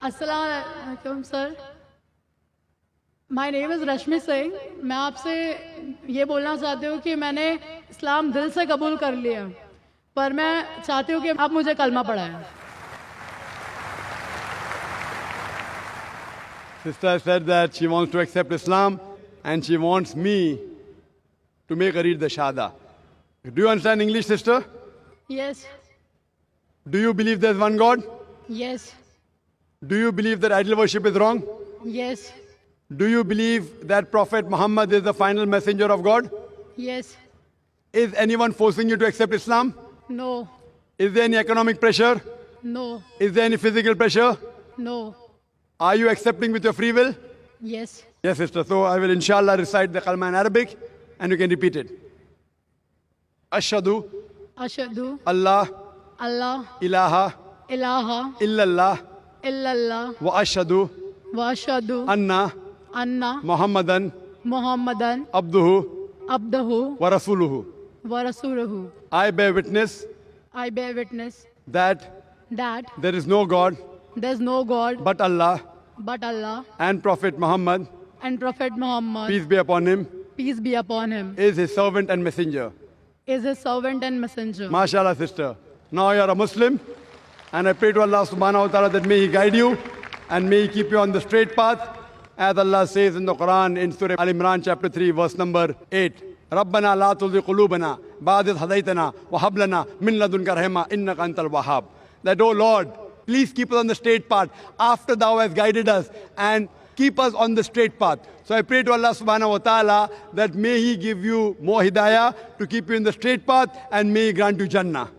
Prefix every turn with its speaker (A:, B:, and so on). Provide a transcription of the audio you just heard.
A: Assalamualaikum, sir. My name is Rashmi singh. मैं आपसे ये बोलना चाहती हूँ कि मैंने इस्लाम दिल से कबूल कर लिया, पर मैं चाहती हूँ कि आप मुझे कलमा पढ़ाएं.
B: Sister said that she wants to accept Islam and she wants me to make her read the Shahada. Do you understand English, sister?
A: Yes,
B: Do you believe there's one God?
A: yes,
B: Do you believe that idol worship is wrong?
A: yes,
B: Do you believe that Prophet Muhammad is the final messenger of God?
A: yes.
B: Is anyone forcing you to accept Islam?
A: No,
B: Is there any economic pressure?
A: no,
B: Is there any physical pressure?
A: no.
B: Are you accepting with your free will?
A: Yes.
B: Yes, sister. So I will inshallah recite the kalma in Arabic and you can repeat it. Ashhadu
A: Ashhadu
B: Allah
A: Allah
B: ilaha
A: ilaha
B: illallah
A: illallah
B: wa ashhadu
A: wa ashhadu
B: anna
A: anna
B: Muhammadan
A: Muhammadan
B: abduhu
A: abdahu
B: wa rasuluhu.
A: wa rasuluhu.
B: I bear witness
A: I bear witness
B: that
A: that
B: there is no God
A: there's no God
B: but Allah
A: but Allah,
B: and Prophet Muhammad,
A: and Prophet Muhammad,
B: peace be upon him,
A: peace be upon him,
B: is his servant and messenger.
A: is his servant and messenger.
B: MashaAllah, sister. Now you are a Muslim, and I pray to Allah subhanahu wa ta'ala that may He guide you and may He keep you on the straight path. As Allah says in the Quran in Surah Al Imran chapter 3 verse number 8. رَبَّنَا لَا تُزِغْ قُلُوبَنَا بَعْدَ إِذْ هَدَيْتَنَا وَهَبْ لَنَا مِن لَدُنْكَ رَحْمَةً إِنَّكَ أَنْتَ الْوَهَّابُ. That, oh Lord, please keep us on the straight path after Thou hast guided us and keep us on the straight path. So I pray to Allah subhanahu wa ta'ala that may He give you more hidayah to keep you in the straight path and may He grant you Jannah.